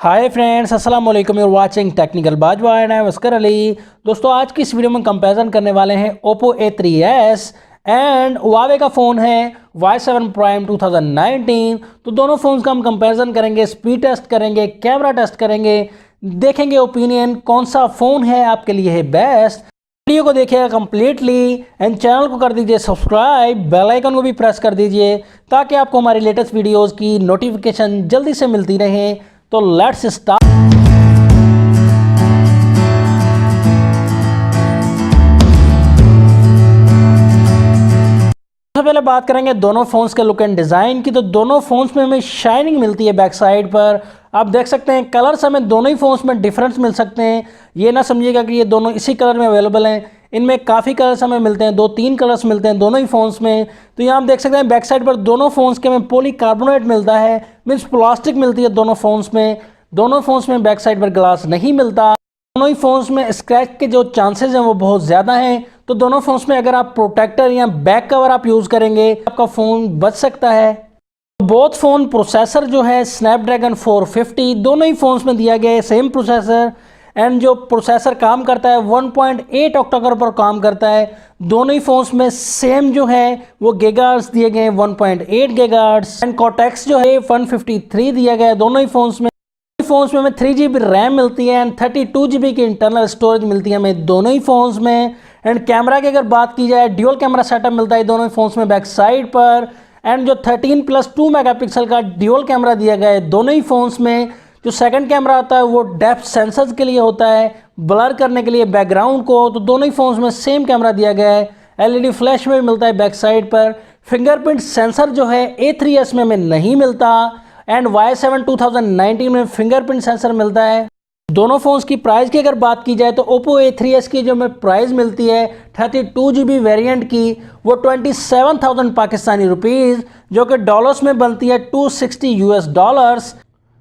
हाय friends, अस्सलाम वालेकुम। You are watching technical Bajwa and I'm Askar Ali. दोस्तों, आज की इस वीडियो में कंपैरिजन करने वाले हैं Oppo A3s एंड Huawei का फ़ोन है Y7 Prime 2019। तो दोनों फ़ोन्स का हम कंपैरिजन करेंगे, स्पीड टेस्ट करेंगे, कैमरा टेस्ट करेंगे, देखेंगे ओपिनियन कौन सा फ़ोन है आपके लिए है बेस्ट। वीडियो को देखिएगा कंप्लीटली एंड चैनल को कर दीजिए सब्सक्राइब, बेल आइकन को भी प्रेस कर दीजिए ताकि आपको हमारी लेटेस्ट वीडियोस की नोटिफिकेशन जल्दी से मिलती रहे। तो लेट्स स्टार्ट। सबसे पहले बात करेंगे दोनों फ़ोन्स के लुक एंड डिज़ाइन की। तो दोनों फ़ोन्स में हमें शाइनिंग मिलती है बैक साइड पर। आप देख सकते हैं कलर्स हमें दोनों ही फ़ोन्स में डिफरेंस मिल सकते हैं। ये ना समझिएगा कि ये दोनों इसी कलर में अवेलेबल हैं, इनमें काफ़ी कलर्स हमें मिलते हैं, 2-3 कलर्स मिलते हैं दोनों ही फ़ोन्स में। तो यहाँ आप देख सकते हैं बैक साइड पर दोनों फ़ोन्स के हमें पॉलीकार्बोनेट मिलता है, मीन्स प्लास्टिक मिलती है दोनों फ़ोन्स में। दोनों फ़ोन्स में बैक साइड पर ग्लास नहीं मिलता। दोनों ही फ़ोन्स में स्क्रैच के जो चांसेस हैं वो बहुत ज़्यादा हैं। तो दोनों फ़ोन्स में अगर आप प्रोटेक्टर या बैक कवर आप यूज़ करेंगे आपका फ़ोन बच सकता है। बोथ फ़ोन प्रोसेसर जो है स्नैपड्रैगन 450 दोनों ही फ़ोन्स में दिया गया है सेम प्रोसेसर। एंड जो प्रोसेसर काम करता है 1.8 ऑक्टा-कोर पर काम करता है। दोनों ही फ़ोन्स में सेम जो है वो गीगाहर्ट्ज़ दिए गए हैं, 1.8 गीगाहर्ट्ज़। एंड कॉर्टेक्स जो है 153 दिया गया है दोनों ही फ़ोन्स में। फ़ोन्स में हमें 3GB रैम मिलती है एंड 32GB की इंटरनल स्टोरेज मिलती है हमें दोनों ही फ़ोन्स में। एंड कैमरा की अगर बात की जाए, ड्यूल कैमरा सेटअप मिलता है दोनों ही फ़ोन्स में बैक साइड पर। एंड जो 13+2 मेगापिक्सल का ड्यूल कैमरा दिया गया है दोनों ही फ़ोन्स में। जो सेकंड कैमरा होता है वो डेप्थ सेंसर्स के लिए होता है, ब्लर करने के लिए बैकग्राउंड को। तो दोनों ही फ़ोन्स में सेम कैमरा दिया गया है। LED फ्लैश में मिलता है बैक साइड पर। फिंगरप्रिंट सेंसर जो है A3s में हमें नहीं मिलता एंड Y7 2019 में फिंगरप्रिंट सेंसर मिलता है। दोनों फ़ोन्स की प्राइस की अगर बात की जाए तो Oppo A3s की जो हमें प्राइस मिलती है 32GB वेरिएंट की वो 27,000 पाकिस्तानी रुपीज़, जो कि डॉलर्स में बनती है $260।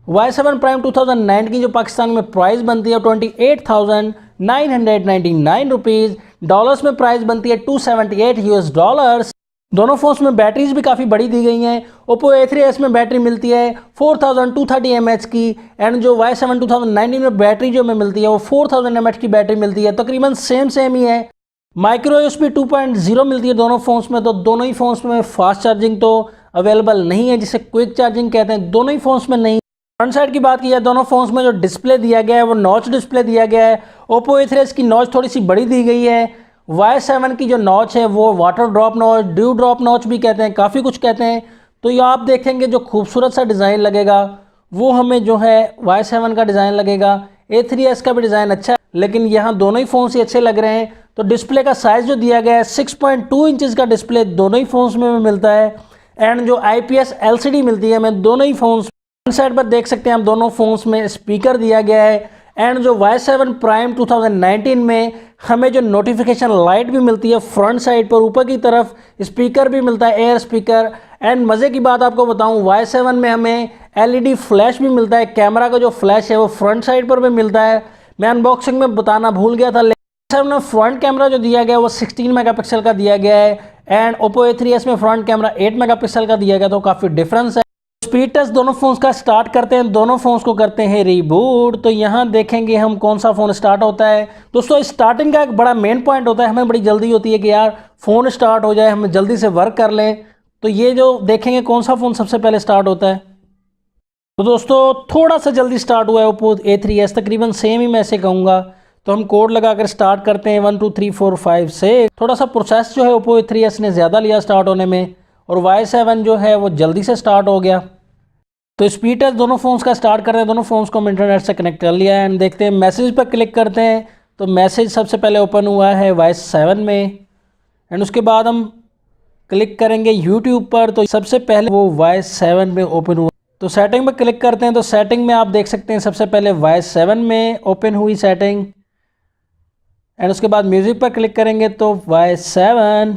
Y7 Prime 2009 की जो पाकिस्तान में प्राइस बनती है 28,999 रुपीज़, डॉलर्स में प्राइस बनती है $278। दोनों फ़ोन्स में बैटरीज भी काफ़ी बड़ी दी गई हैं। Oppo A3s में बैटरी मिलती है 4230 mAh की एंड जो Y7 2019 में बैटरी जो हमें मिलती है वो 4000 mAh की बैटरी मिलती है। तकरीबन सेम ही है। माइक्रो USB 2.0 मिलती है दोनों फ़ोन्स में। तो दोनों ही फ़ोन्स में फास्ट चार्जिंग तो अवेलेबल नहीं है, जिसे क्विक चार्जिंग कहते हैं, दोनों ही फ़ोन्स में नहीं। फ्रंट साइड की बात की जाए, दोनों फ़ोन्स में जो डिस्प्ले दिया गया है वो नॉच डिस्प्ले दिया गया है। Oppo A3s की नॉच थोड़ी सी बड़ी दी गई है। Y7 की जो नॉच है वो water drop notch, dew drop notch भी कहते हैं, काफ़ी कुछ कहते हैं। तो ये आप देखेंगे जो खूबसूरत सा डिज़ाइन लगेगा वो हमें जो है Y7 का डिज़ाइन लगेगा। A3s का भी डिज़ाइन अच्छा है, लेकिन यहाँ दोनों ही फ़ोन्स ही अच्छे लग रहे हैं। तो डिस्प्ले का साइज़ जो दिया गया है 6.2 इंचज़ का डिस्प्ले दोनों ही फ़ोन्स में मिलता है। एंड जो IPS LCD मिलती है हमें दोनों ही फ़ोन्स। फ्रंट साइड पर देख सकते हैं हम दोनों फ़ोन्स में स्पीकर दिया गया है। एंड जो Y7 Prime 2019 में हमें जो नोटिफिकेशन लाइट भी मिलती है फ्रंट साइड पर, ऊपर की तरफ स्पीकर भी मिलता है, एयर स्पीकर। एंड मज़े की बात आपको बताऊं, Y7 में हमें LED फ्लैश भी मिलता है। कैमरा का जो फ्लैश है वो फ्रंट साइड पर भी मिलता है। मैं अनबॉक्सिंग में बताना भूल गया था, लेकिन Y7 में फ्रंट कैमरा जो दिया गया है वो 16 मेगापिक्सल का दिया गया है एंड Oppo A3s में फ्रंट कैमरा 8 मेगापिक्सल का दिया गया, तो काफ़ी डिफरेंस है। स्पीड टेस्ट दोनों फ़ोन्स का स्टार्ट करते हैं, दोनों फ़ोन्स को करते हैं रीबूट। तो यहाँ देखेंगे हम कौन सा फ़ोन स्टार्ट होता है। दोस्तों, स्टार्टिंग का एक बड़ा मेन पॉइंट होता है, हमें बड़ी जल्दी होती है कि यार फ़ोन स्टार्ट हो जाए, हम जल्दी से वर्क कर लें। तो ये जो देखेंगे कौन सा फ़ोन सबसे पहले स्टार्ट होता है। तो दोस्तों, थोड़ा सा जल्दी स्टार्ट हुआ है Oppo A3s, तकरीबन सेम ही मैं ऐसे कहूँगा। तो हम कोड लगाकर स्टार्ट करते हैं 1 2 3 4 5 6। थोड़ा सा प्रोसेस जो है Oppo A3s ने ज़्यादा लिया स्टार्ट होने में, और Y7 जो है वो जल्दी से स्टार्ट हो गया। तो स्पीड टेस्ट दोनों फ़ोन्स का स्टार्ट कर रहे हैं। दोनों फ़ोन्स को हम इंटरनेट से कनेक्ट कर लिया है एंड देखते हैं मैसेज पर क्लिक करते हैं। तो मैसेज सबसे पहले ओपन हुआ है Y7 में एंड उसके बाद हम क्लिक करेंगे यूट्यूब पर। तो सबसे पहले वो Y7 में ओपन हुआ। तो सेटिंग पर क्लिक करते हैं। तो सेटिंग में आप देख सकते हैं सबसे पहले Y7 में ओपन हुई सेटिंग एंड उसके बाद म्यूज़िक पर क्लिक करेंगे तो Y7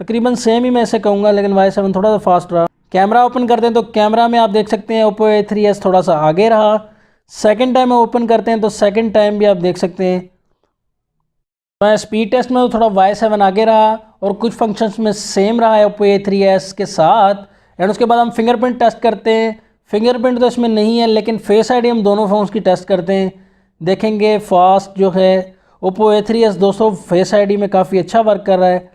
तकरीबन सेम ही मैं ऐसे कहूँगा, लेकिन Y7 थोड़ा सा फास्ट रहा। कैमरा ओपन करते हैं तो कैमरा में आप देख सकते हैं Oppo A3s थोड़ा सा आगे रहा। सेकंड टाइम ओपन करते हैं तो सेकंड टाइम भी आप देख सकते हैं मैं स्पीड टेस्ट में तो थोड़ा Y7 आगे रहा और कुछ फंक्शंस में सेम रहा है Oppo A3s के साथ। एंड उसके बाद हम फिंगरप्रिंट टेस्ट करते हैं। फिंगरप्रिंट तो इसमें नहीं है, लेकिन फेस आईडी हम दोनों फ़ोन्स की टेस्ट करते हैं, देखेंगे फास्ट जो है ओप्पो A3s दोस्तों फेस आईडी में काफ़ी अच्छा वर्क कर रहा है,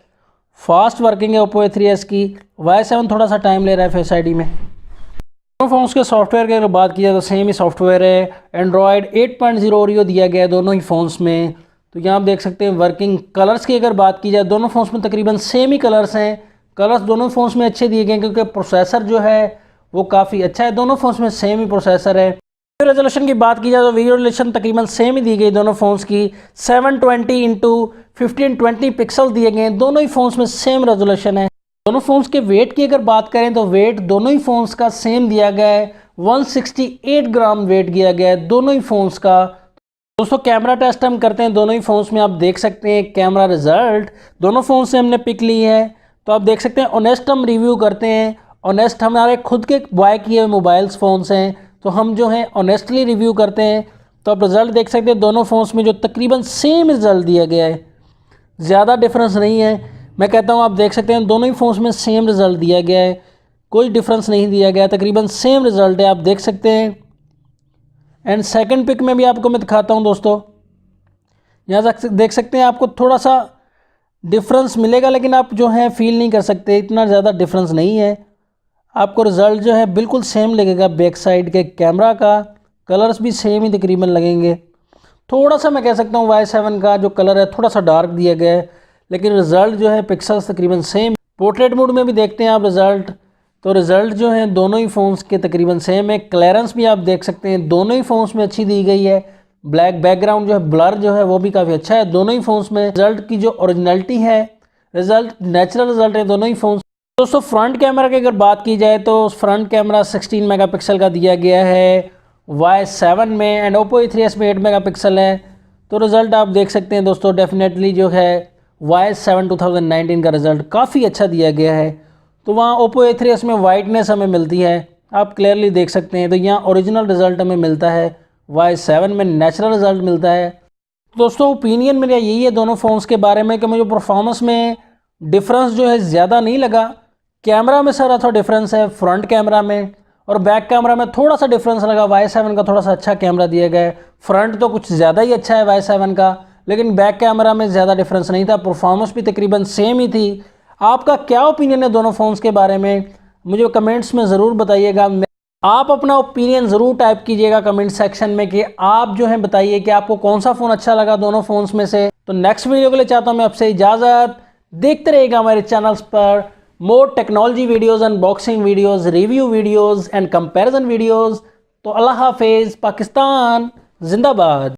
फास्ट वर्किंग है ओप्पो A3s की। Y7 थोड़ा सा टाइम ले रहा है फेस आईडी में। दोनों फ़ोन्स के सॉफ्टवेयर की अगर बात की जाए तो सेम ही सॉफ्टवेयर है, एंड्रॉयड 8.0 ओरियो दिया गया है दोनों ही फ़ोन्स में। तो यहाँ आप देख सकते हैं वर्किंग। कलर्स की अगर बात की जाए दोनों फ़ोन्स में तकरीबन सेम ही कलर्स हैं, कलर्स दोनों फ़ोन्स में अच्छे दिए गए हैं क्योंकि प्रोसेसर जो है वो काफ़ी अच्छा है, दोनों फ़ोन्स में सेम ही प्रोसेसर है। वीडियो रेजोल्यूशन की बात की जाए तो वीडियो रेजोल्यूशन तकरीबन सेम ही दी गई दोनों फ़ोन्स की, 720x1520 पिक्सल दिए गए हैं, दोनों ही फ़ोन्स में सेम रेजोल्यूशन है। दोनों फ़ोन्स के वेट की अगर बात करें तो वेट दोनों ही फ़ोन्स का सेम दिया गया है, 168 ग्राम वेट दिया गया है दोनों ही फ़ोन्स का। दोस्तों कैमरा टेस्ट हम करते हैं दोनों ही फ़ोन्स में, आप देख सकते हैं कैमरा रिजल्ट दोनों फ़ोन से हमने पिक ली है। तो आप देख सकते हैं ऑनेस्ट हम रिव्यू करते हैं, ऑनेस्ट हमारे खुद के बाय किए हुए मोबाइल्स फ़ोन्स हैं तो हम जो है ऑनेस्टली रिव्यू करते हैं। तो आप रिज़ल्ट देख सकते हैं दोनों फ़ोन्स में जो तकरीबन सेम रिज़ल्ट दिया गया है, ज़्यादा डिफरेंस नहीं है। मैं कहता हूँ आप देख सकते हैं दोनों ही फ़ोन्स में सेम रिज़ल्ट दिया गया है, कोई डिफरेंस नहीं दिया गया, तकरीबन सेम रिज़ल्ट है, आप देख सकते हैं। एंड सेकंड पिक में भी आपको मैं दिखाता हूँ दोस्तों, यहाँ देख सकते हैं आपको थोड़ा सा डिफरेंस मिलेगा लेकिन आप जो है फील नहीं कर सकते, इतना ज़्यादा डिफरेंस नहीं है। आपको रिज़ल्ट जो है बिल्कुल सेम लगेगा, बैक साइड के कैमरा का कलर्स भी सेम ही तकरीबन लगेंगे। थोड़ा सा मैं कह सकता हूँ Y7 का जो कलर है थोड़ा सा डार्क दिया गया है, लेकिन रिज़ल्ट जो है पिक्सल्स तकरीबन सेम। पोर्ट्रेट मोड में भी देखते हैं आप रिज़ल्ट, तो रिज़ल्ट जो है दोनों ही फ़ोन्स के तकरीबन सेम है। क्लियरेंस भी आप देख सकते हैं दोनों ही फ़ोन्स में अच्छी दी गई है, ब्लैक बैकग्राउंड जो है ब्लर जो है वो भी काफ़ी अच्छा है दोनों ही फ़ोन्स में। रिज़ल्ट की जो ओरिजिनलिटी है, रिज़ल्ट नेचुरल रिज़ल्ट है दोनों ही फ़ोन्स। दोस्तों फ्रंट कैमरा की अगर बात की जाए तो फ्रंट कैमरा 16 मेगापिक्सल का दिया गया है Y7 में, एंड ओप्पो A3s में 8 मेगापिक्सल है। तो रिज़ल्ट आप देख सकते हैं दोस्तों, डेफिनेटली जो है Y7 2019 का रिज़ल्ट काफ़ी अच्छा दिया गया है। तो वहाँ ओप्पो A3s में वाइटनेस हमें मिलती है, आप क्लियरली देख सकते हैं। तो यहाँ ओरिजिनल रिज़ल्ट हमें मिलता है, Y7 में नेचुरल रिज़ल्ट मिलता है। दोस्तों ओपिनियन मेरा यही है दोनों फ़ोन्स के बारे में कि मुझे परफॉर्मेंस में डिफरेंस जो है ज़्यादा नहीं लगा। कैमरा में सारा था डिफरेंस है, फ्रंट कैमरा में और बैक कैमरा में थोड़ा सा डिफरेंस लगा। Y7 का थोड़ा सा अच्छा कैमरा दिया गया है, फ्रंट तो कुछ ज़्यादा ही अच्छा है Y7 का, लेकिन बैक कैमरा में ज़्यादा डिफरेंस नहीं था, परफॉर्मेंस भी तकरीबन सेम ही थी। आपका क्या ओपिनियन है दोनों फ़ोन्स के बारे में, मुझे कमेंट्स में ज़रूर बताइएगा। आप अपना ओपिनियन ज़रूर टाइप कीजिएगा कमेंट सेक्शन में कि आप जो है बताइए कि आपको कौन सा फ़ोन अच्छा लगा दोनों फ़ोन्स में से। तो नेक्स्ट वीडियो के लिए चाहता हूँ मैं आपसे इजाज़त, देखते रहिएगा हमारे चैनल्स पर more technology videos, unboxing videos, review videos and comparison videos. तो अल्लाह हाफिज़, पाकिस्तान जिंदाबाद।